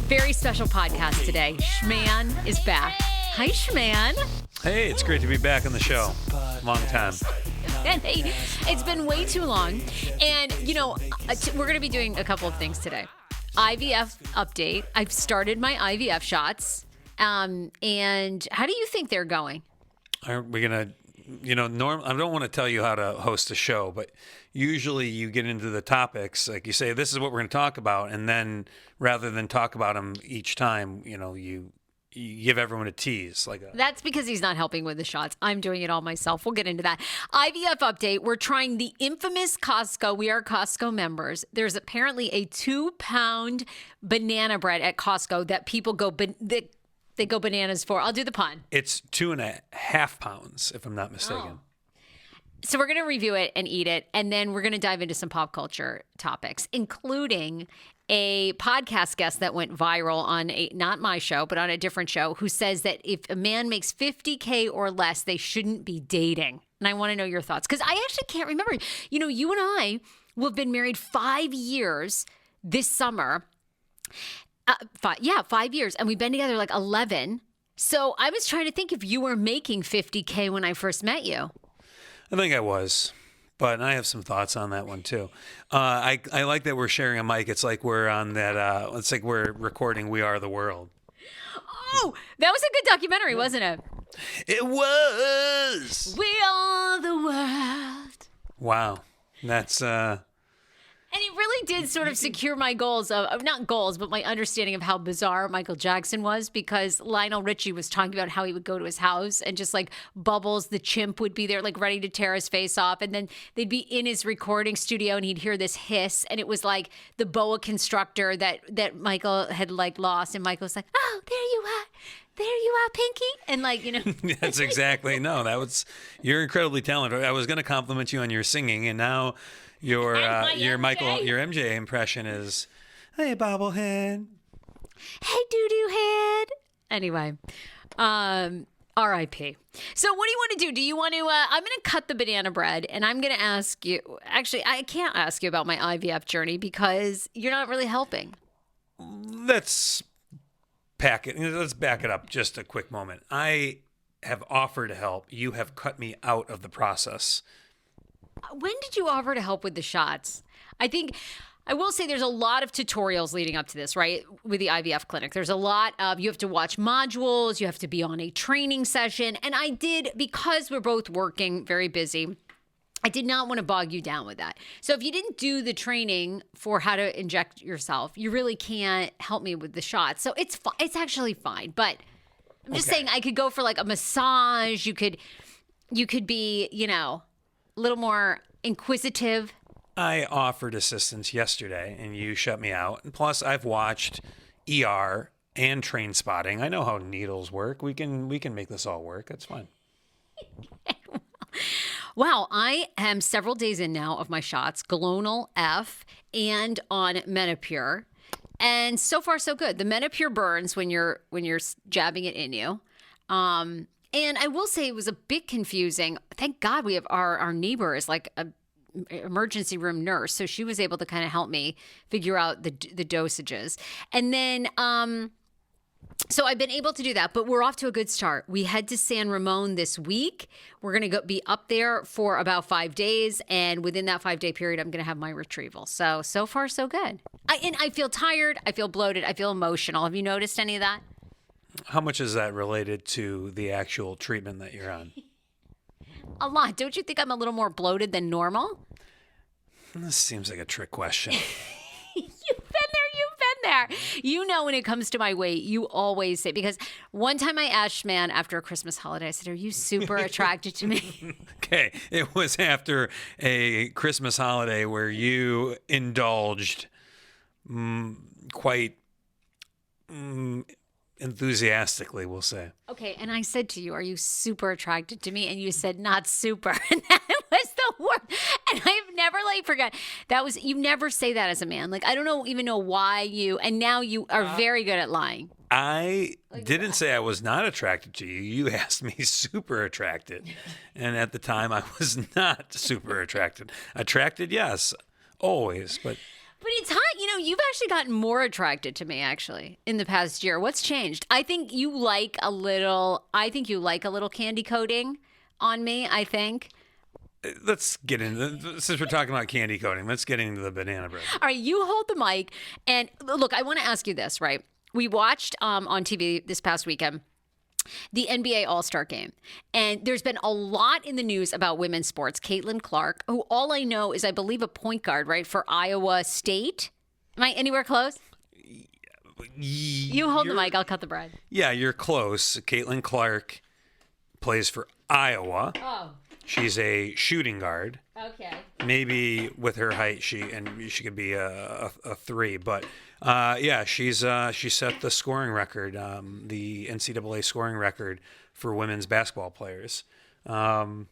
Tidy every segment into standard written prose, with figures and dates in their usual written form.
Very special podcast today. Schman is back. Hi, Schman. Hey, it's great to be back on the show. Long time. And hey, it's been way too long. And, we're going to be doing a couple of things today. IVF update. I've started my IVF shots. And how do you think they're going? Are we going to, I don't want to tell you how to host a show, but usually you get into the topics, like you say, this is what we're going to talk about. And then rather than talk about them each time, you give everyone a tease. That's because he's not helping with the shots. I'm doing it all myself. We'll get into that. IVF update. We're trying the infamous Costco. We are Costco members. There's apparently a 2-pound banana bread at Costco that people they go bananas for. I'll do the pun. It's 2.5 pounds, if I'm not mistaken. Oh. So we're going to review it and eat it, and then we're going to dive into some pop culture topics, including a podcast guest that went viral on not my show, but on a different show, who says that if a man makes $50K or less, they shouldn't be dating. And I want to know your thoughts, because I actually can't remember. You and I will have been married 5 years this summer. 5 years. And we've been together like 11. So I was trying to think if you were making $50K when I first met you. I think I was, but I have some thoughts on that one too. I like that we're sharing a mic. It's like we're on that, it's like we're recording We Are the World. Oh, that was a good documentary, wasn't it? It was. We are the world. Wow. That's, And it really did sort of secure my goals of, not goals, but my understanding of how bizarre Michael Jackson was, because Lionel Richie was talking about how he would go to his house and just like Bubbles, the chimp, would be there like ready to tear his face off. And then they'd be in his recording studio and he'd hear this hiss. And it was like the boa constrictor that Michael had like lost. And Michael was like, oh, there you are. There you are, Pinky. And That's exactly, you're incredibly talented. I was going to compliment you on your singing, and now your MJ impression is, hey, bobblehead. Hey, doo-doo head. Anyway, R.I.P. So what do you want to do? Do you want to, I'm going to cut the banana bread, and I'm going to ask you, actually, I can't ask you about my IVF journey because you're not really helping. Let's back it up just a quick moment. I have offered to help. You have cut me out of the process. When did you offer to help with the shots? I will say there's a lot of tutorials leading up to this, right? With the IVF clinic. There's a lot of, you have to watch modules, you have to be on a training session. And I did, because we're both working, very busy, I did not want to bog you down with that. So if you didn't do the training for how to inject yourself, you really can't help me with the shots. So it's actually fine. But I'm just saying I could go for like a massage. You could be, a little more inquisitive. I offered assistance yesterday and you shut me out. And plus I've watched ER and Train Spotting. I know how needles work. We can make this all work. That's fine. Wow, I am several days in now of my shots, Galonal F and on Menopur. And so far so good. The Menopur burns when you're jabbing it in you. And I will say it was a bit confusing. Thank God we have our neighbor is like a emergency room nurse. So she was able to kind of help me figure out the dosages. And then, so I've been able to do that, but we're off to a good start. We head to San Ramon this week. We're going to be up there for about 5 days. And within that 5-day period, I'm going to have my retrieval. So far, so good. I feel tired. I feel bloated. I feel emotional. Have you noticed any of that? How much is that related to the actual treatment that you're on? A lot. Don't you think I'm a little more bloated than normal? This seems like a trick question. You've been there. When it comes to my weight, you always say, because one time I asked man after a Christmas holiday, I said, are you super attracted to me? Okay. It was after a Christmas holiday where you indulged quite enthusiastically, we'll say. Okay. And I said to you, are you super attracted to me? And you said, not super. And that was the word. And I've never forgot. You never say that as a man. I don't even know why and now you are very good at lying. I didn't say I was not attracted to you. You asked me super attracted. And at the time I was not super attracted. Attracted, yes, always, but But it's hot. You've actually gotten more attracted to me actually in the past year. What's changed? I think you like a little candy coating on me, I think. Let's get into since we're talking about candy coating, let's get into the banana bread. All right, you hold the mic. And look, I want to ask you this, right? We watched on TV this past weekend the NBA All-Star Game. And there's been a lot in the news about women's sports. Caitlin Clark, who all I know is, I believe, a point guard, right, for Iowa State. Am I anywhere close? You hold the mic. I'll cut the bread. Yeah, you're close. Caitlin Clark plays for Iowa. Oh. She's a shooting guard. Okay. Maybe with her height, she could be a 3. But she set the scoring record, the NCAA scoring record for women's basketball players. And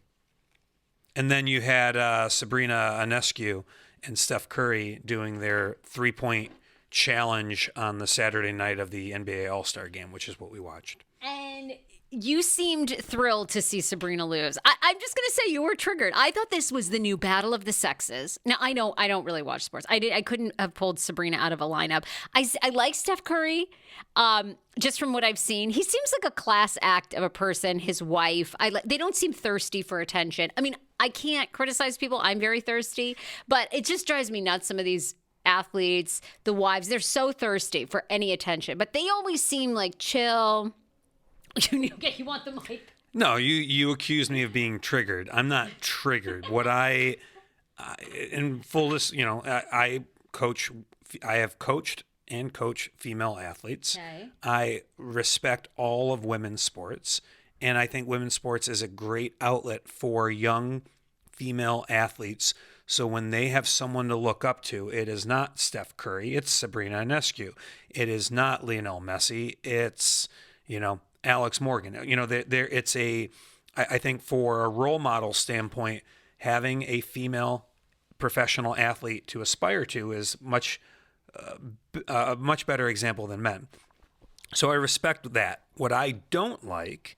then you had Sabrina Ionescu and Steph Curry doing their 3-point challenge on the Saturday night of the NBA All-Star Game, which is what we watched. And you seemed thrilled to see Sabrina lose. I'm just going to say you were triggered. I thought this was the new battle of the sexes. Now, I know I don't really watch sports. I couldn't have pulled Sabrina out of a lineup. I like Steph Curry, just from what I've seen. He seems like a class act of a person, his wife. They don't seem thirsty for attention. I mean, I can't criticize people. I'm very thirsty. But it just drives me nuts, some of these athletes, the wives. They're so thirsty for any attention. But they always seem like chill. Okay, you want the mic? No, you accused me of being triggered. I'm not triggered. What in fullest, I have coached and coach female athletes. Okay. I respect all of women's sports, and I think women's sports is a great outlet for young female athletes. So when they have someone to look up to, it is not Steph Curry, it's Sabrina Ionescu. It is not Lionel Messi, it's, Alex Morgan. I think for a role model standpoint, having a female professional athlete to aspire to is a much better example than men. So I respect that. What I don't like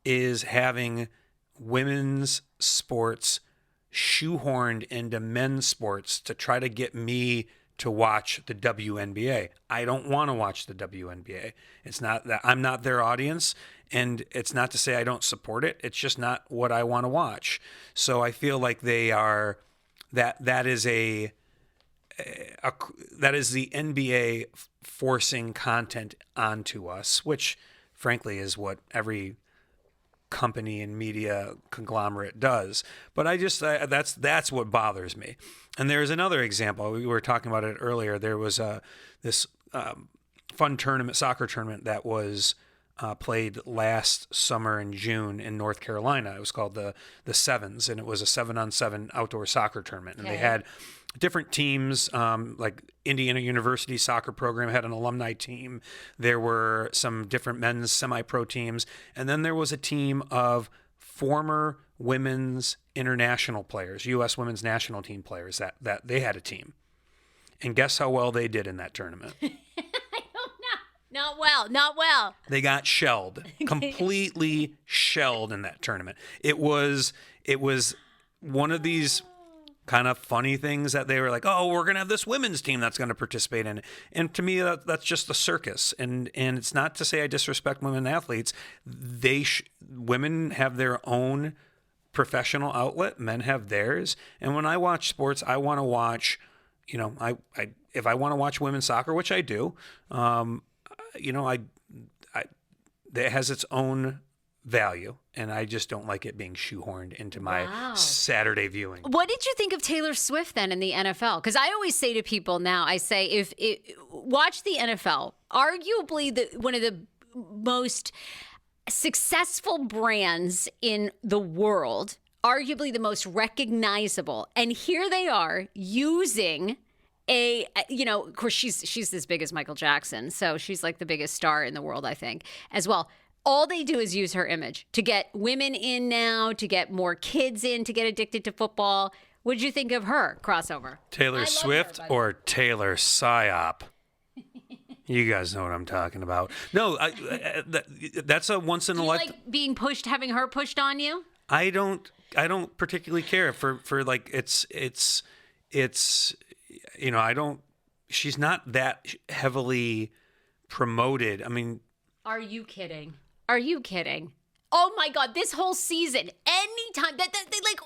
is having women's sports shoehorned into men's sports to try to get me to watch the WNBA. I don't want to watch the WNBA. It's not that I'm not their audience, and it's not to say I don't support it. It's just not what I want to watch. So I feel like they are that is the NBA forcing content onto us, which frankly is what every company and media conglomerate does. But that's what bothers me. And there's another example. We were talking about it earlier. There was this fun soccer tournament that was played last summer in June in North Carolina. It was called the Sevens, and it was a 7-on-7 outdoor soccer tournament. And they had different teams, like Indiana University soccer program had an alumni team. There were some different men's semi-pro teams. And then there was a team of former women's international players, U.S. women's national team players, that they had a team. And guess how well they did in that tournament? I don't know. Not well. They got shelled, completely shelled in that tournament. It was one of these kind of funny things that they were like, oh, we're going to have this women's team that's going to participate in it. And to me, that's just a circus. And it's not to say I disrespect women athletes. Women have their own professional outlet. Men have theirs. And when I watch sports, I want to watch, if I want to watch women's soccer, which I do, it has its own value, and I just don't like it being shoehorned into my Saturday viewing. What did you think of Taylor Swift then in the NFL? Because I always say to people now, I say, watch the NFL, arguably one of the most successful brands in the world, arguably the most recognizable, and here they are using of course she's as big as Michael Jackson, so she's like the biggest star in the world, I think, as well. All they do is use her image to get women in now, to get more kids in, to get addicted to football. What did you think of her crossover? Taylor Swift or Taylor Psyop? You guys know what I'm talking about. No, that's a once in a life. Like being pushed, having her pushed on you? I don't particularly care for like it's I don't. She's not that heavily promoted. I mean, Are you kidding? Are you kidding? Oh my God! This whole season, anytime that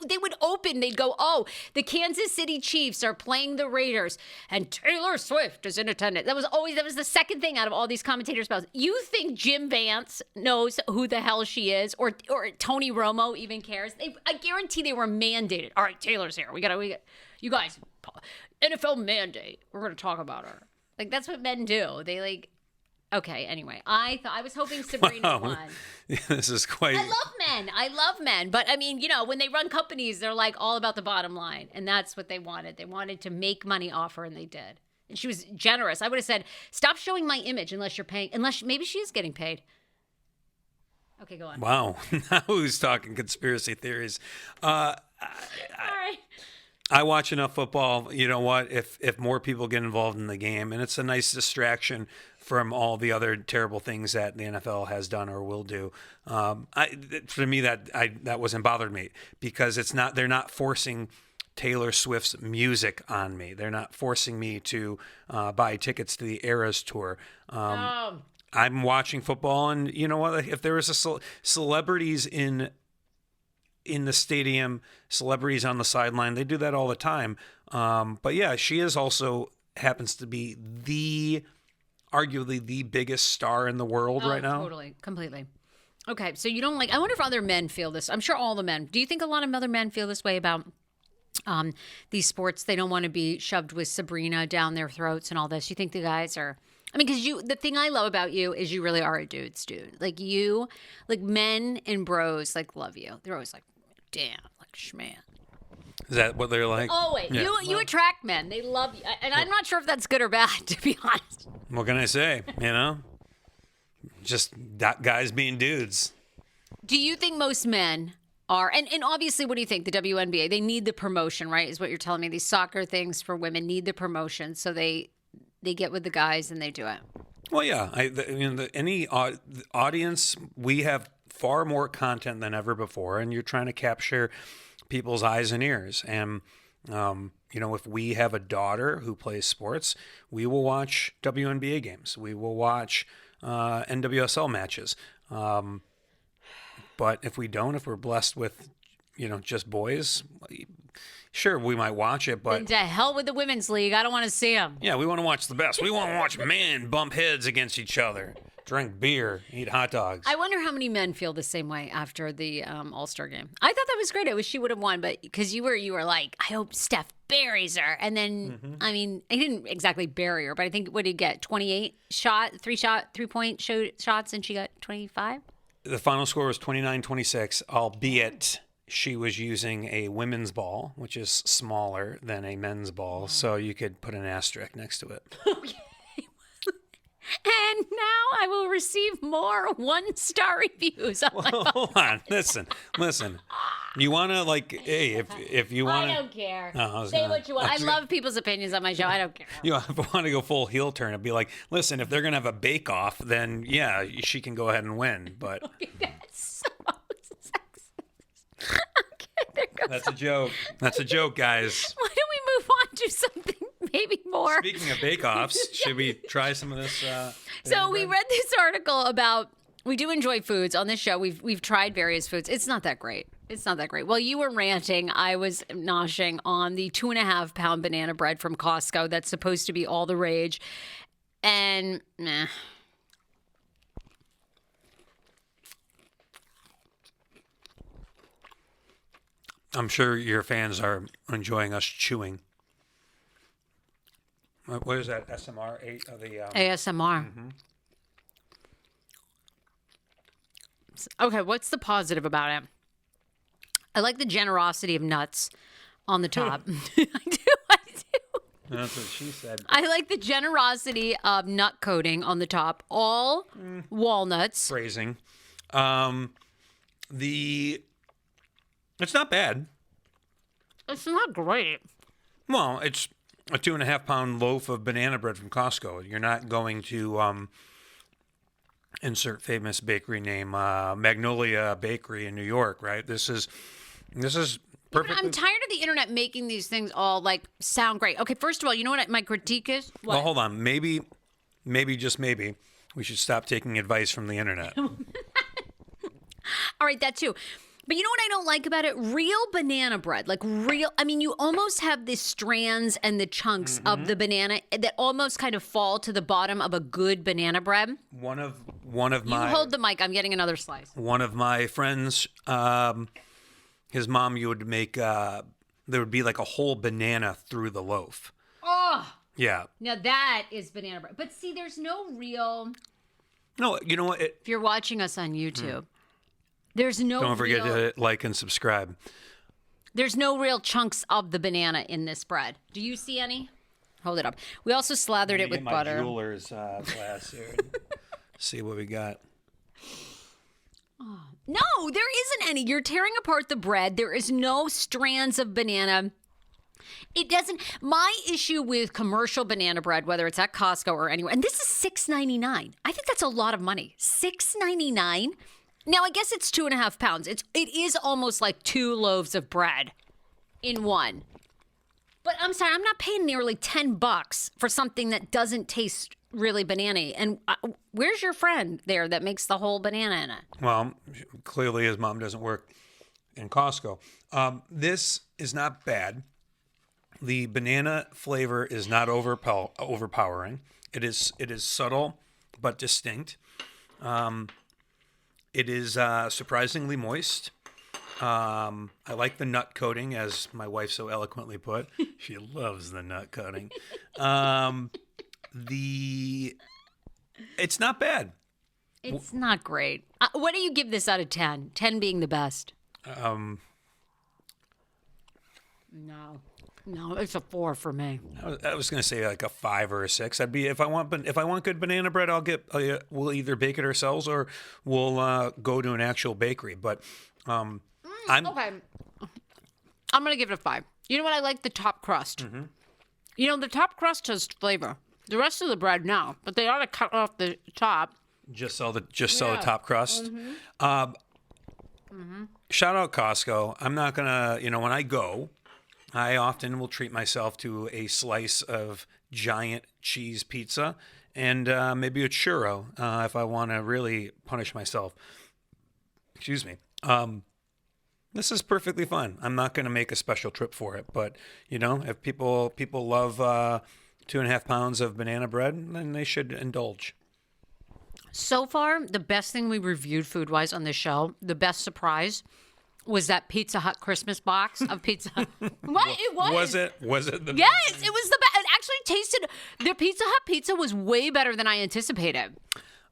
they would open, they'd go, "Oh, the Kansas City Chiefs are playing the Raiders, and Taylor Swift is in attendance." That was the second thing out of all these commentators' mouths. You think Jim Vance knows who the hell she is, or Tony Romo even cares? I guarantee they were mandated. All right, Taylor's here. We got you guys, NFL mandate. We're gonna talk about her. Like that's what men do. They like. Okay, anyway, I was hoping Sabrina won. This is quite... I love men. But, I mean, when they run companies, they're, like, all about the bottom line. And that's what they wanted. They wanted to make money off her, and they did. And she was generous. I would have said, stop showing my image unless you're paying... Unless maybe she is getting paid. Okay, go on. Wow. Now who's talking conspiracy theories? All right. I watch enough football. You know what? If more people get involved in the game, and it's a nice distraction from all the other terrible things that the NFL has done or will do. For me, that wasn't bothered me because they're not forcing Taylor Swift's music on me. They're not forcing me to buy tickets to the Eras tour. I'm watching football, and you know what? If there was celebrities in the stadium, celebrities on the sideline, they do that all the time. But yeah, she is also happens to be arguably the biggest star in the world right now. Totally, completely. Okay, so you don't I wonder if other men feel this. I'm sure all the men. Do you think a lot of other men feel this way about these sports? They don't want to be shoved with Sabrina down their throats and all this. You think the guys are... I mean, because the thing I love about you is you really are a dude's dude. Like you, like men and bros, like love you. They're always like, damn, like schman. Is that what they're like? Always. Yeah. You attract men. They love you. And I'm not sure if that's good or bad, to be honest. What can I say? Just guys being dudes. Do you think most men are, and obviously, what do you think? The WNBA, they need the promotion, right? Is what you're telling me. These soccer things for women need the promotion. So they get with the guys and they do it. Well, yeah. Any audience, we have far more content than ever before. And you're trying to capture people's eyes and ears. And, if we have a daughter who plays sports, we will watch WNBA games. We will watch NWSL matches. But if we don't, if we're blessed with, just boys, sure, we might watch it. But to hell with the women's league. I don't want to see them. Yeah, we want to watch the best. We want to watch men bump heads against each other. Drink beer, eat hot dogs. I wonder how many men feel the same way after the All-Star game. I thought that was great. I wish she would have won, but because you were like, I hope Steph buries her. And then, I mean, he didn't exactly bury her, but I think, what did he get? 28 3-point shots, and she got 25? The final score was 29-26, albeit she was using a women's ball, which is smaller than a men's ball, so you could put an asterisk next to it. Okay. And now I will receive more 1-star reviews. Hold on. Listen. You want to, hey, if you want to... I don't care. Say what you want. I love people's opinions on my show. I don't care. If I want to go full heel turn, I'd be like, listen, if they're going to have a bake-off, then, yeah, she can go ahead and win. But okay, that's so sexist. Okay, there goes. That's a joke. That's a joke, guys. Why don't we move on to something maybe more? Speaking of bake-offs, should we try some of this? So we read this article about, we do enjoy foods on this show. We've tried various foods. It's not that great. Well, you were ranting. I was noshing on the 2.5-pound banana bread from Costco that's supposed to be all the rage. And nah. I'm sure your fans are enjoying us chewing. What is that? SMR 8 of the ASMR. Mm-hmm. Okay, what's the positive about it? I like the generosity of nuts on the top. I do. That's what she said. I like the generosity of nut coating on the top. All walnuts. Phrasing. It's not bad. It's not great. Well, it's a 2.5-pound loaf of banana bread from Costco. You're not going to insert famous bakery name, Magnolia Bakery in New York, right? This is I'm tired of the internet making these things all like sound great. Okay, first of all, you know what my critique is? What? Well, hold on. Maybe, just maybe, we should stop taking advice from the internet. All right, that too. But you know what I don't like about it? Real banana bread. Like real, I mean, you almost have the strands and the chunks of the banana that almost kind of fall to the bottom of a good banana bread. One of my... You hold the mic. I'm getting another slice. One of my friends, his mom, you would make, there would be like a whole banana through the loaf. Oh! Yeah. Now that is banana bread. But see, there's no real... No, you know what? If you're watching us on YouTube... There's no Don't forget to like and subscribe. There's no real chunks of the banana in this bread. Do you see any? Hold it up. We also slathered it with butter. My jeweler's glass here. See what we got. Oh, no, there isn't any. You're tearing apart the bread. There is no strands of banana. It doesn't. My issue with commercial banana bread, whether it's at Costco or anywhere, and this is $6.99. I think that's a lot of money. $6.99. Now, I guess it's 2.5 pounds. It is almost like 2 loaves of bread in one. But I'm sorry, I'm not paying nearly $10 for something that doesn't taste really banana-y. And where's your friend there that makes the whole banana in it? Well, clearly his mom doesn't work in Costco. This is not bad. The banana flavor is not overpowering. It is subtle but distinct. It is surprisingly moist. I like the nut coating, as my wife so eloquently put. She loves the nut coating. It's not bad. It's not great. What do you give this out of 10? 10 being the best. No, it's a 4 for me. I was going to say like a 5 or a 6. I'd be if I want good banana bread, we'll either bake it ourselves or we'll go to an actual bakery. But okay. I'm going to give it a 5. You know what? I like the top crust. Mm-hmm. You know, the top crust has flavor. The rest of the bread, no. But they ought to cut off the top. Just sell the top crust. Mm-hmm. Shout out Costco. I'm not going to, when I go, I often will treat myself to a slice of giant cheese pizza and maybe a churro if I want to really punish myself. Excuse me. This is perfectly fine. I'm not going to make a special trip for it, but if people love 2.5 pounds of banana bread, then they should indulge. So far, the best thing we reviewed food-wise on this show, the best surprise, was that Pizza Hut Christmas box of Pizza Hut. What? It was. Was it the Yes, it was the best. It actually tasted, the Pizza Hut pizza was way better than I anticipated.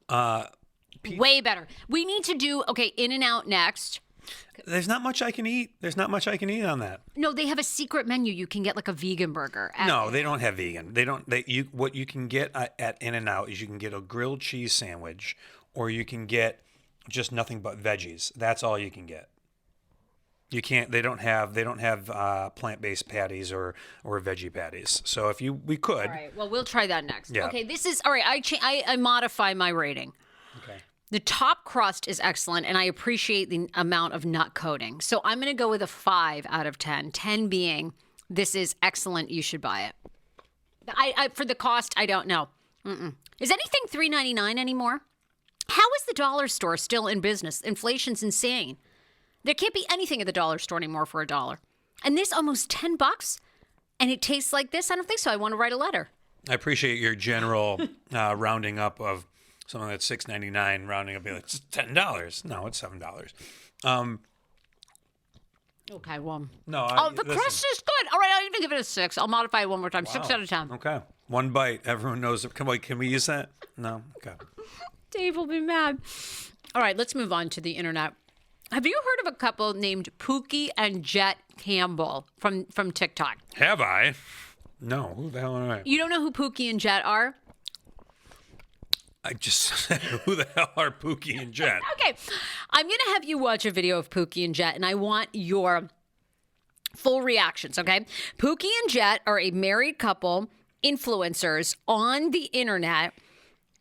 Way better. We need to do, In-N-Out next. There's not much I can eat. On that. No, they have a secret menu. You can get like a vegan burger. No, they don't have vegan. What you can get at In-N-Out is you can get a grilled cheese sandwich, or you can get just nothing but veggies. That's all you can get. You can't. They don't have plant-based patties or veggie patties. So we could. All right. Well, we'll try that next. Yeah. Okay. This is all right. I modify my rating. Okay. The top crust is excellent, and I appreciate the amount of nut coating. So I'm going to go with a 5 out of 10. 10 being, this is excellent. You should buy it. I for the cost, I don't know. Is anything $3.99 anymore? How is the dollar store still in business? Inflation's insane. There can't be anything at the dollar store anymore for $1. And this almost $10, and it tastes like this? I don't think so. I want to write a letter. I appreciate your general rounding up of something that's $6.99, rounding up, be like, it's $10. No, it's $7. Okay, well. No, the crust is good. All right, I'll even give it a 6. I'll modify it one more time. Wow. 6 out of 10. Okay. One bite. Everyone knows it. Can we use that? No? Okay. Dave will be mad. All right, let's move on to the internet. Have you heard of a couple named Pookie and Jett Campbell from TikTok? Have I? No. Who the hell am I? You don't know who Pookie and Jett are? I just said, who the hell are Pookie and Jett? Okay. I'm going to have you watch a video of Pookie and Jett, and I want your full reactions, okay? Pookie and Jett are a married couple, influencers on the internet,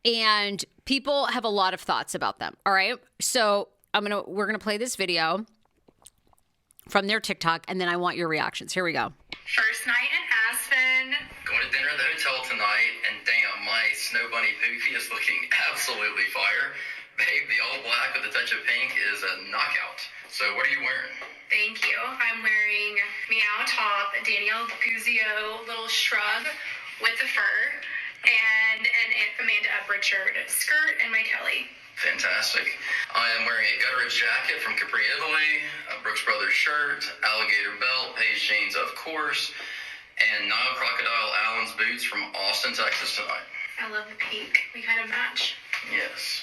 and people have a lot of thoughts about them, all right? So we're going to play this video from their TikTok, and then I want your reactions. Here we go. First night in Aspen. Going to dinner at the hotel tonight, and damn, my snow bunny Pookie is looking absolutely fire. Babe, the all black with a touch of pink is a knockout. So what are you wearing? Thank you. I'm wearing Meow top, Danielle Guzio little shrug with the fur, and an Amanda Pritchard skirt and my Kelly. Fantastic. I am wearing a Gutteridge jacket from Capri, Italy, a Brooks Brothers shirt, alligator belt, Paige jeans, of course, and Nile Crocodile Allen's boots from Austin, Texas tonight. I love the pink. We kind of match. Yes.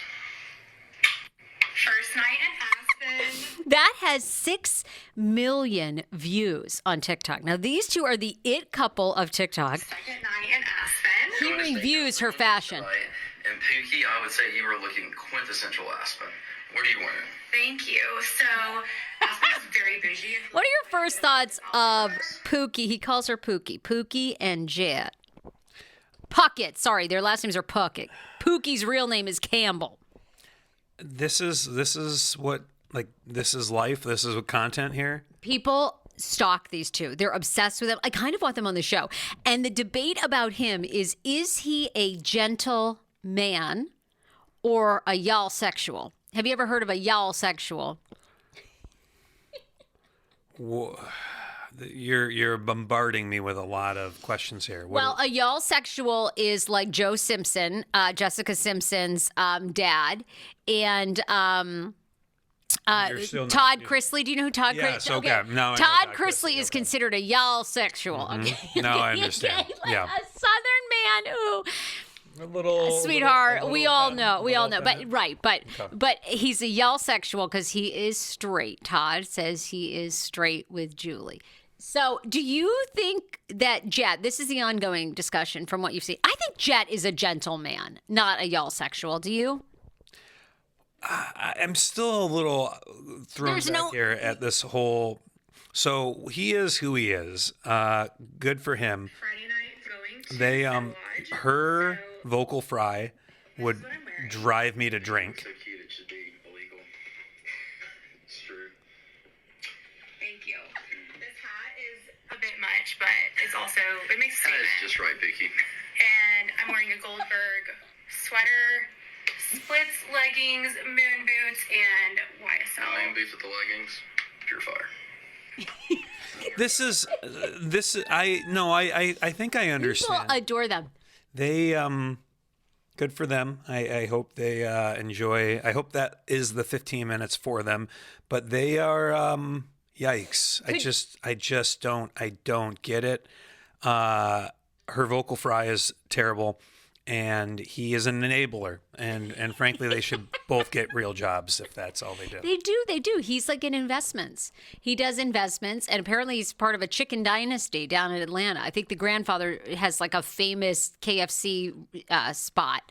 First night in Aspen. That has 6 million views on TikTok. Now, these two are the it couple of TikTok. Second night in Aspen. He Going to reviews stay her fashion. tonight. And Pookie, I would say you were looking quintessential Aspen. What are you wearing? Thank you. So, Aspen is very bougie. What are your first thoughts of Pookie? He calls her Pookie. Pookie and Jett Puckett. Sorry, their last names are Puckett. Pookie's real name is Campbell. This is what, like, this is life. This is what content here. People stalk these two. They're obsessed with them. I kind of want them on the show. And the debate about him is he a gentle man or a y'all sexual? Have you ever heard of a y'all sexual? You're bombarding me with a lot of questions here. Well, a y'all sexual is like Joe Simpson, Jessica Simpson's dad, and You're still not- Todd Chrisley. Do you know who Todd Yes, Chrisley? okay. Now I know Todd Todd Chrisley Chrisley, is okay. considered a y'all sexual. Okay. Now I understand. Like Yeah. a Southern man who. A little Sweetheart, we all know, but he's a y'all sexual because he is straight. Todd says he is straight with Julie. So, do you think that Jett? This is the ongoing discussion from what you've seen. I think Jett is a gentleman, not a y'all sexual. Do you? I'm still a little thrown There's back no- here at this whole. So he is who he is. Good for him. Friday night going to They Lodge. her So, vocal fry would what I'm wearing. drive me to drink. So cute, it should be illegal. It's true. Thank you. This hat is a bit much, but it's also, it makes a That is statement. just right, Pookie. And I'm wearing a Goldberg sweater, splits, leggings, moon boots, and Lion YSL. boots with the leggings. Pure fire. I think I People understand. adore them. They good for them. I hope they enjoy. I hope that is the 15 minutes for them. But they are yikes. I just don't get it. Her vocal fry is terrible, and he is an enabler. And frankly, they should both get real jobs if that's all they do. They do. He's like in investments. He does investments, and apparently he's part of a chicken dynasty down in Atlanta. I think the grandfather has like a famous KFC spot.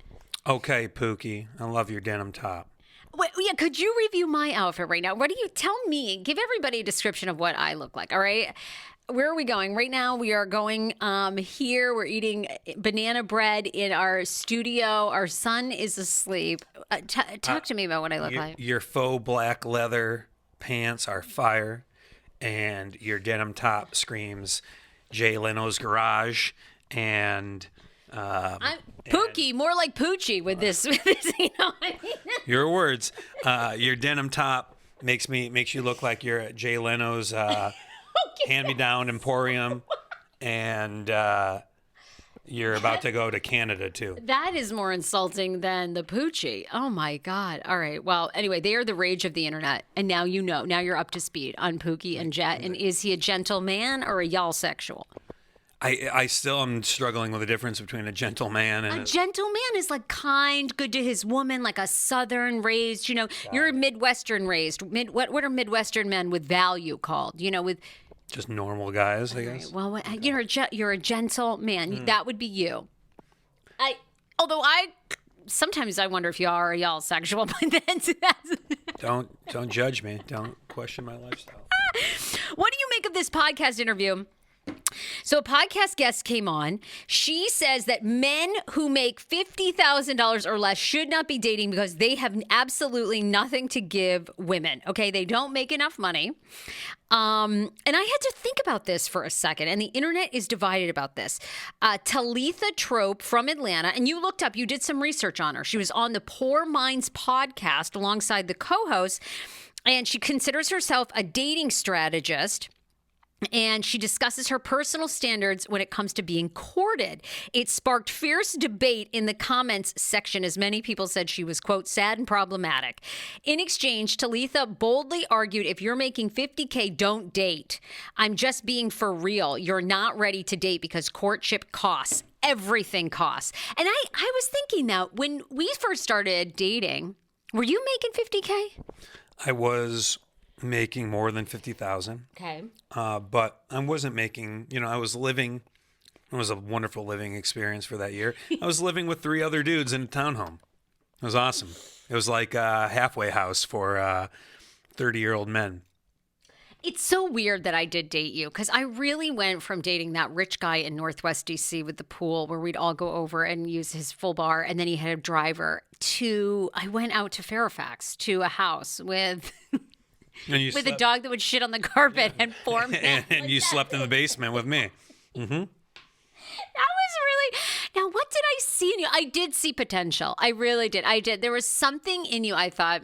Okay, Pookie, I love your denim top. Wait, yeah, could you review my outfit right now? What do you tell me? Give everybody a description of what I look like, all right? Where are we going? Right now we are going here. We're eating banana bread in our studio. Our son is asleep. Talk to me about what I look like. Your faux black leather pants are fire, and your denim top screams Jay Leno's Garage. And I'm Pookie, more like Poochie with this, you know what I mean? your words, your denim top makes you look like you're at Jay Leno's hand-me-down emporium, and you're about to go to Canada too. That is more insulting than the Poochie. Oh my God. All right. Well, anyway, they are the rage of the internet. And now you know. Now you're up to speed on Pookie and Jett. And is he a gentleman or a y'all sexual? I still am struggling with the difference between a gentleman and A gentleman is like kind, good to his woman, like a Southern raised, you know, you're Midwestern raised. What are Midwestern men with value called? You know, with, just normal guys, I guess. well, you're a gentleman. That would be you. Although sometimes I wonder if you are a y'all sexual, but that's Don't judge me. Don't question my lifestyle. What do you make of this podcast interview? So a podcast guest came on. She says that men who make $50,000 or less should not be dating because they have absolutely nothing to give women. Okay, they don't make enough money. And I had to think about this for a second, and the internet is divided about this. Talitha Trope from Atlanta, and you looked up, you did some research on her. She was on the Poor Minds podcast alongside the co-host, and she considers herself a dating strategist. And she discusses her personal standards when it comes to being courted. It sparked fierce debate in the comments section as many people said she was, quote, sad and problematic. In exchange, Talitha boldly argued, if you're making $50K, don't date. I'm just being for real. You're not ready to date because courtship costs. Everything costs. And I was thinking now, when we first started dating, were you making $50K? I was making more than 50,000. Okay. But I wasn't making, I was living, it was a wonderful living experience for that year. I was living with 3 other dudes in a townhome. It was awesome. It was like a halfway house for 30-year-old men. It's so weird that I did date you because I really went from dating that rich guy in Northwest DC with the pool where we'd all go over and use his full bar, and then he had a driver, to I went out to Fairfax to a house with with a dog that would shit on the carpet and form. and you slept in the basement with me. Mm-hmm. That was really. Now, what did I see in you? I did see potential. I really did. I did. There was something in you. I thought,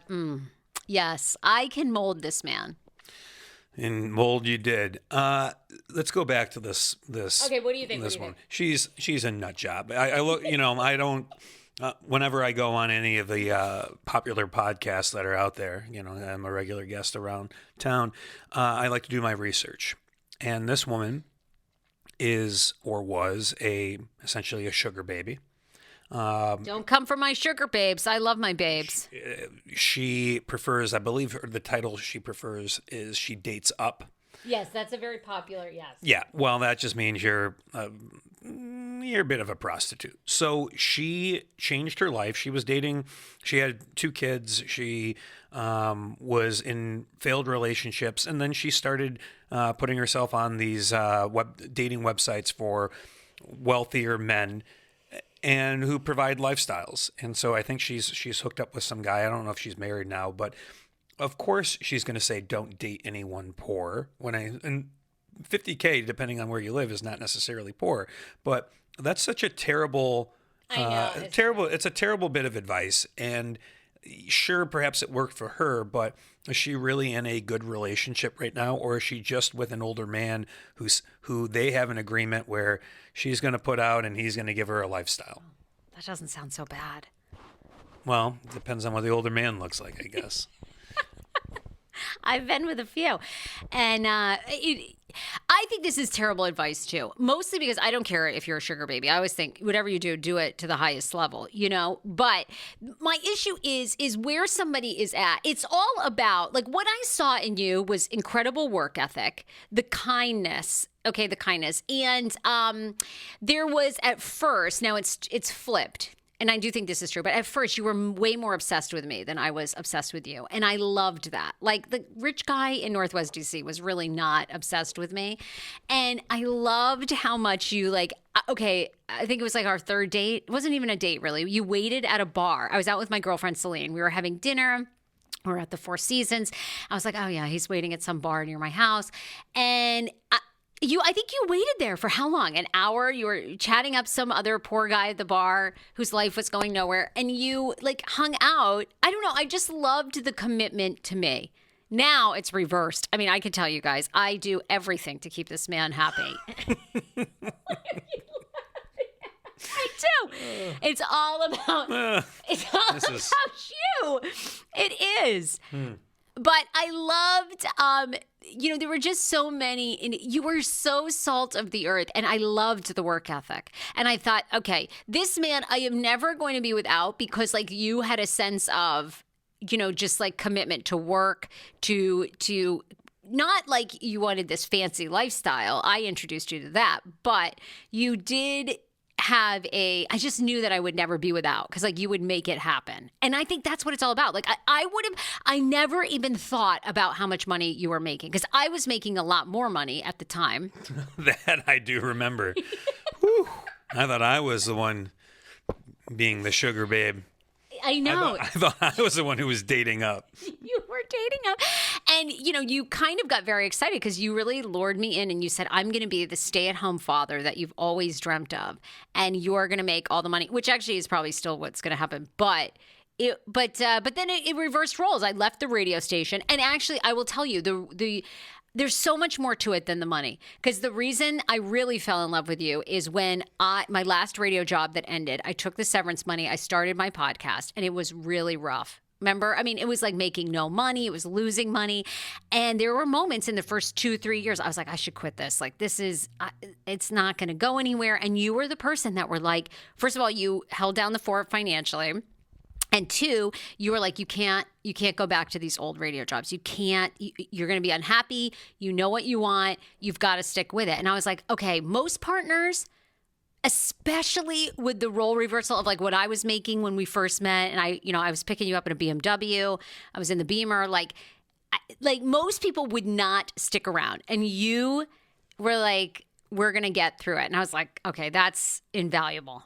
yes, I can mold this man. And mold you did. Let's go back to this. Okay, what do you think? This one. She's a nut job. I look. I don't. Whenever I go on any of the popular podcasts that are out there, I'm a regular guest around town. I like to do my research, and this woman is or was essentially a sugar baby. Don't come for my sugar babes. I love my babes. She prefers, I believe, the title she prefers is she dates up. Yes, that's a very popular. Yes. Yeah. Well, that just means you're a bit of a prostitute. So she changed her life. She was dating. She had 2 kids. She was in failed relationships, and then she started putting herself on these dating websites for wealthier men and who provide lifestyles. And so I think she's hooked up with some guy. I don't know if she's married now, but of course she's going to say don't date anyone poor. And 50K, depending on where you live, is not necessarily poor, but that's such a terrible, it's a terrible bit of advice. And sure, perhaps it worked for her, but is she really in a good relationship right now? Or is she just with an older man who they have an agreement where she's going to put out and he's going to give her a lifestyle? That doesn't sound so bad. Well, it depends on what the older man looks like, I guess. I've been with a few. And I think this is terrible advice, too. Mostly because I don't care if you're a sugar baby. I always think whatever you do it to the highest level, But my issue is where somebody is at. It's all about, like, what I saw in you was incredible work ethic, the kindness. Okay, the kindness. And there was at first, now it's flipped. And I do think this is true. But at first, you were way more obsessed with me than I was obsessed with you. And I loved that. Like, the rich guy in Northwest DC was really not obsessed with me. And I loved how much you, I think it was like our 3rd date. It wasn't even a date, really. You waited at a bar. I was out with my girlfriend, Celine. We were having dinner. We were at the Four Seasons. I was like, oh, yeah, he's waiting at some bar near my house. And I think you waited there for how long? An hour? You were chatting up some other poor guy at the bar whose life was going nowhere, and you hung out. I don't know. I just loved the commitment to me. Now it's reversed. I mean, I can tell you guys, I do everything to keep this man happy. I do. It's all about you. It is. But I loved, there were just so many, and you were so salt of the earth, and I loved the work ethic. And I thought, okay, this man I am never going to be without because, you had a sense of, just commitment to work, to not like you wanted this fancy lifestyle. I introduced you to that, but you did have I just knew that I would never be without because you would make it happen. And I think that's what it's all about. I never even thought about how much money you were making because I was making a lot more money at the time. That I do remember. Whew. I thought I was the one being the sugar babe. I know. I thought I was the one who was dating up. You were dating up. And, you kind of got very excited because you really lured me in and you said, I'm going to be the stay-at-home father that you've always dreamt of. And you're going to make all the money, which actually is probably still what's going to happen. But then it reversed roles. I left the radio station. And actually, I will tell you, there's so much more to it than the money. Because the reason I really fell in love with you is when my last radio job that ended, I took the severance money, I started my podcast, and it was really rough. Remember? I mean, it was like making no money. It was losing money. And there were moments in the first 2-3 years, I was like, I should quit this. Like, it's not going to go anywhere. And you were the person that were like, first of all, you held down the fort financially. And 2, you were like, you can't go back to these old radio jobs. You're going to be unhappy. You know what you want. You've got to stick with it. And I was like, okay, most partners, especially with the role reversal of like what I was making when we first met. And I was picking you up in a BMW. I was in the Beamer. Like most people would not stick around. And you were like, we're going to get through it. And I was like, okay, that's invaluable.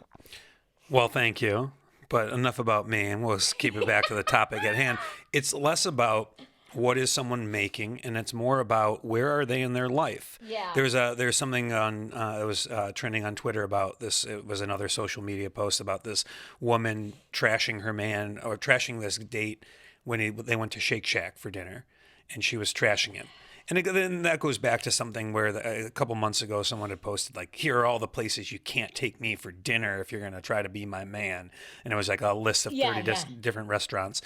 Well, thank you. But enough about me, and we'll keep it back to the topic at hand. It's less about what is someone making, and it's more about where are they in their life. Yeah. There's something on it was trending on Twitter about this. It was another social media post about this woman trashing her man or trashing this date when they went to Shake Shack for dinner, and she was trashing him. And then that goes back to something where a couple months ago, someone had posted, like, here are all the places you can't take me for dinner if you're going to try to be my man. And it was like a list of 30 different restaurants.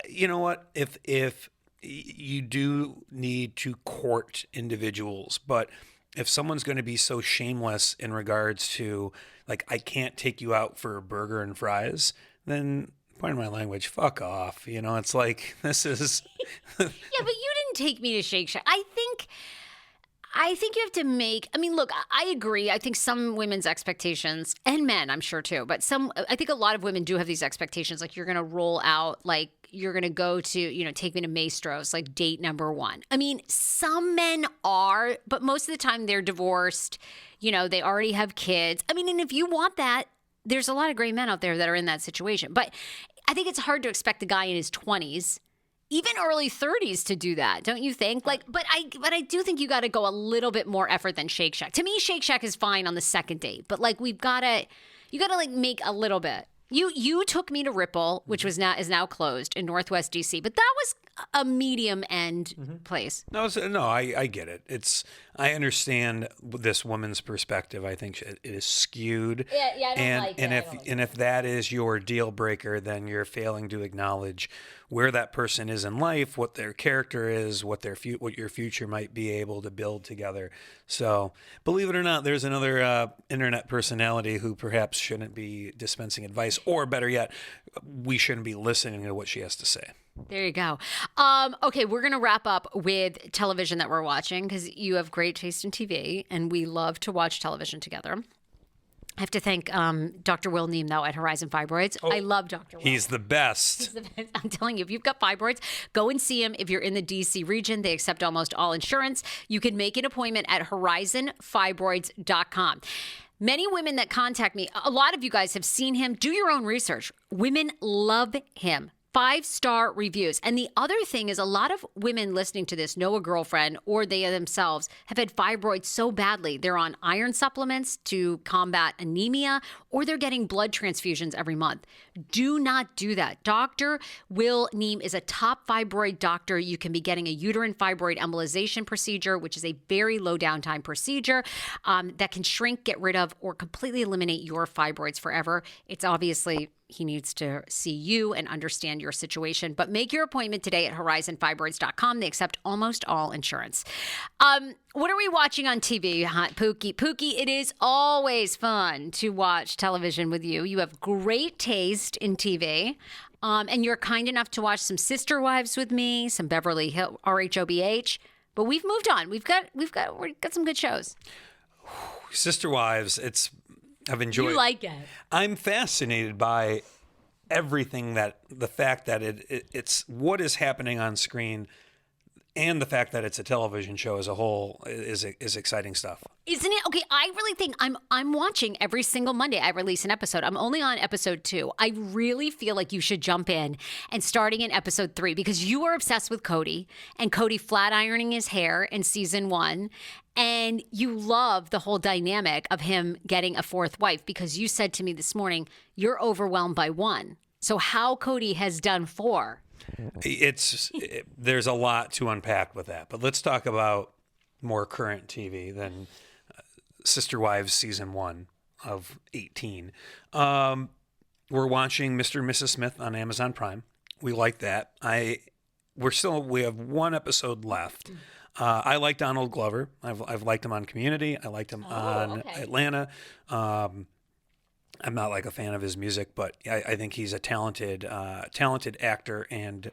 You know what? If you do need to court individuals, but if someone's going to be so shameless in regards to, like, I can't take you out for a burger and fries, then... pardon my language, fuck off. It's like, this is... Yeah, but you didn't take me to Shake Shack. I think you have to look, I agree. I think some women's expectations, and men, I'm sure too, but I think a lot of women do have these expectations. Like, you're going to roll out, like, you're going to go to, take me to Maestro's, like, date number 1. I mean, some men are, but most of the time they're divorced. They already have kids. I mean, and if you want that, there's a lot of great men out there that are in that situation. But I think it's hard to expect a guy in his 20s, even early 30s, to do that, don't you think? Like, but I do think you got to go a little bit more effort than Shake Shack. To me, Shake Shack is fine on the second date, but like you got to like make a little bit. You took me to Ripple, which is now closed in Northwest DC, but that was a medium end place. No, I get it. I understand this woman's perspective. I think it is skewed. Yeah, I don't like it. And if that is your deal breaker, then you're failing to acknowledge where that person is in life, what their character is, what your future might be able to build together. So, believe it or not, there's another internet personality who perhaps shouldn't be dispensing advice, or better yet, we shouldn't be listening to what she has to say. There you go. Okay, we're going to wrap up with television that we're watching because you have great taste in TV, and we love to watch television together. I have to thank Dr. Will Neem, though, at Horizon Fibroids. I love Dr. Will. He's the best. He's the best. I'm telling you, if you've got fibroids, go and see him. If you're in the D.C. region, they accept almost all insurance. You can make an appointment at horizonfibroids.com. Many women that contact me, a lot of you guys have seen him. Do your own research. Women love him. 5-star reviews. And the other thing is a lot of women listening to this know a girlfriend or they themselves have had fibroids so badly. They're on iron supplements to combat anemia, or they're getting blood transfusions every month. Do not do that. Dr. Will Neem is a top fibroid doctor. You can be getting a uterine fibroid embolization procedure, which is a very low downtime procedure that can shrink, get rid of, or completely eliminate your fibroids forever. It's obviously... he needs to see you and understand your situation. But make your appointment today at horizonfibroids.com. They accept almost all insurance. What are we watching on TV, Pookie? Pookie, it is always fun to watch television with you. You have great taste in TV. And you're kind enough to watch some Sister Wives with me, some Beverly Hills, RHOBH. But we've moved on. We've got some good shows. Sister Wives, I've enjoyed. You like it. I'm fascinated by everything the fact that it's what is happening on screen And the fact that it's a television show as a whole is exciting stuff. Isn't it? Okay, I really think I'm watching every single Monday. I release an episode. I'm only on episode 2. I really feel like you should jump in and starting in episode 3 because you are obsessed with Cody and Cody flat ironing his hair in season 1. And you love the whole dynamic of him getting a 4th wife because you said to me this morning, you're overwhelmed by 1. So how Cody has done 4. There's a lot to unpack with that, but let's talk about more current TV than Sister Wives season 1 of 18. We're watching Mr. and Mrs. Smith on Amazon Prime. We like that. We have 1 episode left. I like Donald Glover. I've liked him on Community. I liked him on Atlanta. I'm not like a fan of his music, but I think he's a talented actor and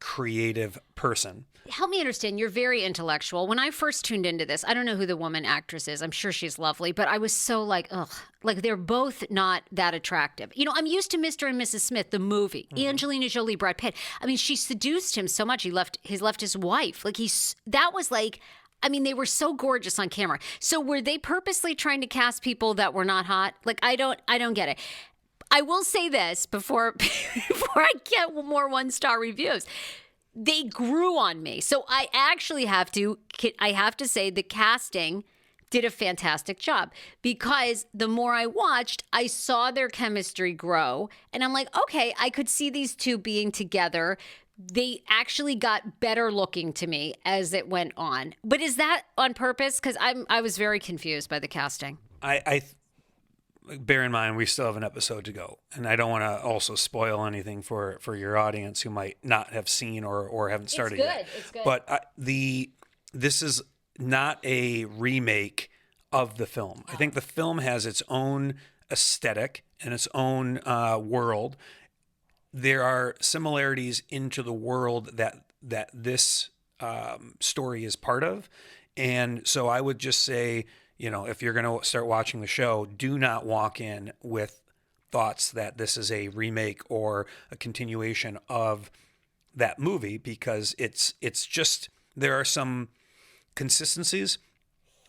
creative person. Help me understand. You're very intellectual. When I first tuned into this, I don't know who the woman actress is. I'm sure she's lovely, but I was so like, ugh, like they're both not that attractive. You know, I'm used to Mr. and Mrs. Smith, the movie, Angelina Jolie, Brad Pitt. I mean, she seduced him so much. He left his wife. Like that was like. I mean, they were so gorgeous on camera. So were they purposely trying to cast people that were not hot? Like, I don't get it. I will say this before I get more 1-star reviews. They grew on me. So I actually have to say the casting did a fantastic job because the more I watched, I saw their chemistry grow. And I'm like, okay, I could see these two being together. They actually got better looking to me as it went on. But is that on purpose? Because I was very confused by the casting. I bear in mind we still have an episode to go, and I don't want to also spoil anything for your audience who might not have seen or haven't started yet. It's good. But this is not a remake of the film. I think the film has its own aesthetic and its own world. There are similarities into the world that this story is part of. And so I would just say, you know, if you're going to start watching the show, do not walk in with thoughts that this is a remake or a continuation of that movie, because it's just, there are some consistencies,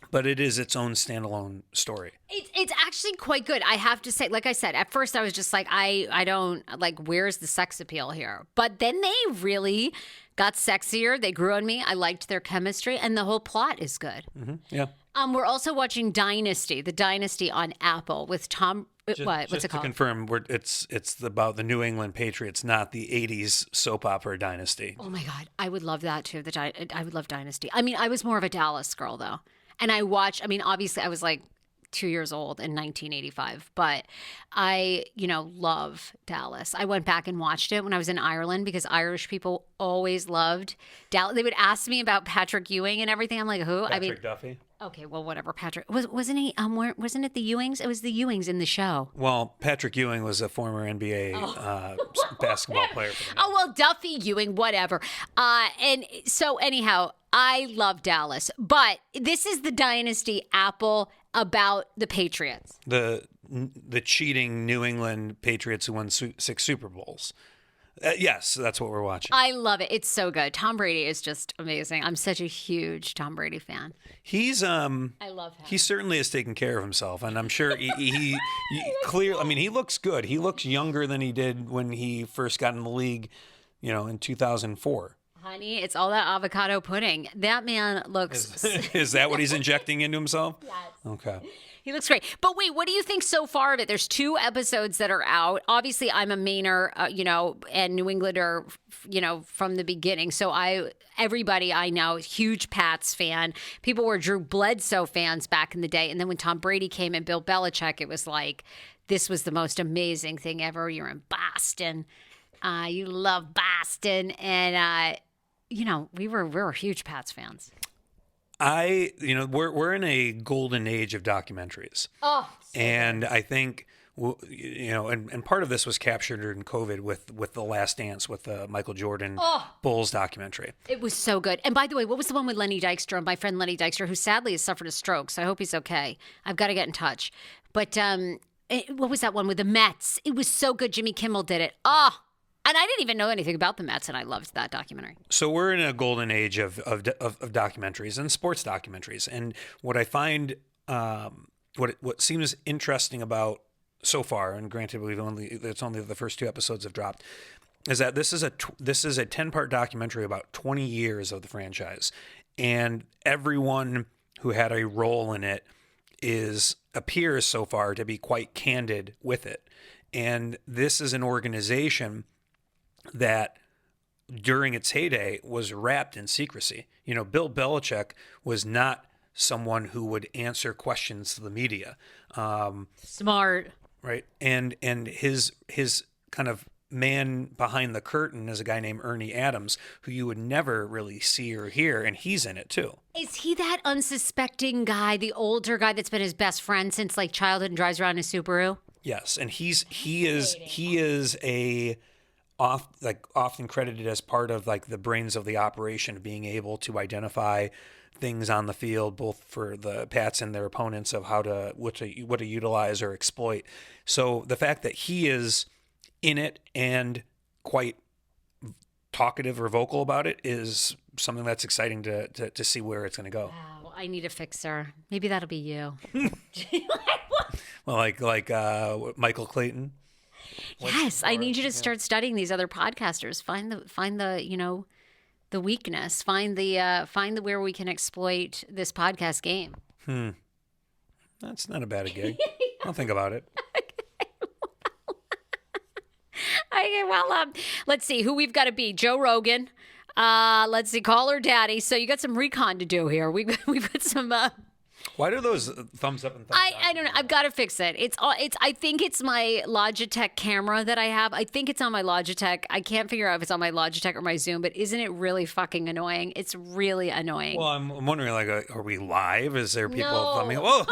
but it is its own standalone story. It's actually quite good. I have to say, like I said, at first I was just like, I don't, like, where's the sex appeal here? But then they really got sexier. They grew on me. I liked their chemistry, and the whole plot is good. Mm-hmm. Yeah. We're also watching Dynasty, the Dynasty on Apple with Tom. What's it called? Just to confirm, it's about the New England Patriots, not the '80s soap opera Dynasty. Oh my God, I would love that too. I would love Dynasty. I mean, I was more of a Dallas girl though. And I watched, I mean, obviously I was like 2 years old in 1985, but I, love Dallas. I went back and watched it when I was in Ireland because Irish people always loved Dallas. They would ask me about Patrick Ewing and everything. I'm like, who? Patrick Duffy. Okay, well, whatever. Patrick wasn't he? Wasn't it the Ewings? It was the Ewings in the show. Well, Patrick Ewing was a former NBA basketball player. For the oh well, Duffy Ewing, whatever. And so anyhow, I love Dallas, but this is the Dynasty Apple about the Patriots. The cheating New England Patriots who won 6 Super Bowls. Yes, that's what we're watching. I love it. It's so good. Tom Brady is just amazing. I'm such a huge Tom Brady fan. He's I love him. He certainly has taken care of himself, and I'm sure he clearly. I mean, he looks good. He looks younger than he did when he first got in the league, in 2004. Honey, it's all that avocado pudding. That man looks. Is that what he's injecting into himself? Yes. Okay. He looks great. But wait, what do you think so far of it? There's 2 episodes that are out. Obviously, I'm a Mainer, and New Englander, from the beginning. So everybody I know, huge Pats fan. People were Drew Bledsoe fans back in the day. And then when Tom Brady came and Bill Belichick, it was like, this was the most amazing thing ever. You're in Boston. You love Boston. And, we were huge Pats fans. We're in a golden age of documentaries. Oh, so and I think, and part of this was captured in COVID with The Last Dance, with the Michael Jordan Bulls documentary. It was so good. And by the way, what was the one with Lenny Dykstra, my friend Lenny Dykstra, who sadly has suffered a stroke, so I hope he's okay. I've got to get in touch. But what was that one with the Mets? It was so good. Jimmy Kimmel did it. And I didn't even know anything about the Mets, and I loved that documentary. So we're in a golden age of documentaries and sports documentaries. And what I find, what seems interesting about so far, and granted it's only the first 2 episodes have dropped, is that this is a 10-part documentary about 20 years of the franchise, and everyone who had a role in it appears so far to be quite candid with it. And this is an organization that during its heyday was wrapped in secrecy. You know, Bill Belichick was not someone who would answer questions to the media. Smart. Right. And his kind of man behind the curtain is a guy named Ernie Adams, who you would never really see or hear, and he's in it too. Is he that unsuspecting guy, the older guy that's been his best friend since like childhood and drives around in a Subaru? Yes, and he is often credited as part of like the brains of the operation, of being able to identify things on the field, both for the Pats and their opponents, of what to utilize or exploit. So the fact that he is in it and quite talkative or vocal about it is something that's exciting to see where it's going to go. Wow, I need a fixer. Maybe that'll be you. Well, like Michael Clayton. Yes, I need you to start studying these other podcasters. Find the the weakness. Find the where we can exploit this podcast game. That's not a bad gig. I'll think about it. Okay, well, let's see who we've got to be. Joe Rogan. Let's see, call her daddy. So you got some recon to do here. We've got some. Why do those thumbs up and thumbs down? I don't know. I've got to fix it. I think it's my Logitech camera that I have. I think it's on my Logitech. I can't figure out if it's on my Logitech or my Zoom, but isn't it really fucking annoying? It's really annoying. Well, I'm wondering, like, are we live? Is there people thumbing? Whoa!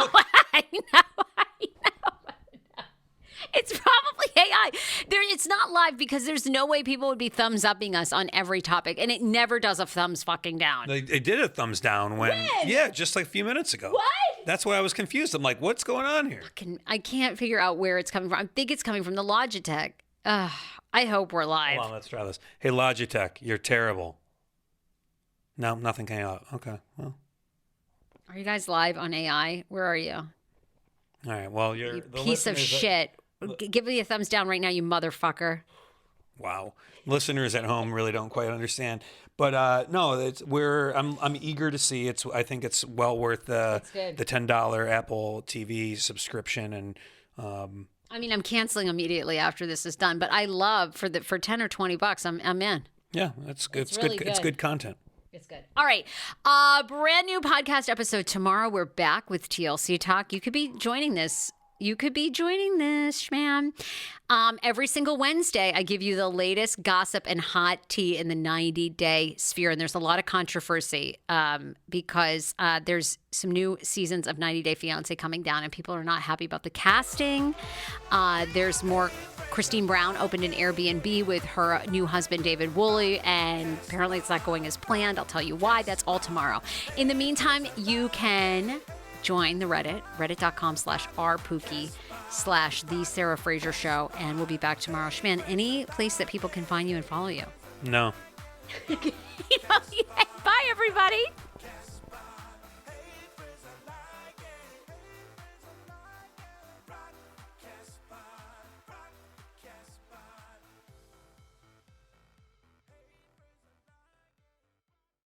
I know. It's probably AI. It's not live because there's no way people would be thumbs upping us on every topic, and it never does a thumbs fucking down. They did a thumbs down when? Yeah, just like a few minutes ago. What? That's why I was confused. I'm like, what's going on here? I can't figure out where it's coming from. I think it's coming from the Logitech. I hope we're live. Hold on, let's try this. Hey, Logitech, you're terrible. No, nothing came out. Okay, well. Are you guys live on AI? Where are you? All right, well, you piece of shit. Give me a thumbs down right now, you motherfucker. Wow. Listeners at home really don't quite understand. But no, I'm eager to see. I think it's well worth the $10 Apple TV subscription, and I mean, I'm canceling immediately after this is done, but I love for $10 or $20 I'm in. Yeah, that's good. It's really good. It's good content. It's good. All right. Brand new podcast episode tomorrow. We're back with TLC Talk. You could be joining this, man. Every single Wednesday, I give you the latest gossip and hot tea in the 90-day sphere. And there's a lot of controversy because there's some new seasons of 90 Day Fiancé coming down, and people are not happy about the casting. There's more. Christine Brown opened an Airbnb with her new husband, David Woolley, and apparently it's not going as planned. I'll tell you why. That's all tomorrow. In the meantime, you can join the Reddit, reddit.com/rpookie/The Sarah Fraser Show, and we'll be back tomorrow. Schman, any place that people can find you and follow you? No. Bye, everybody.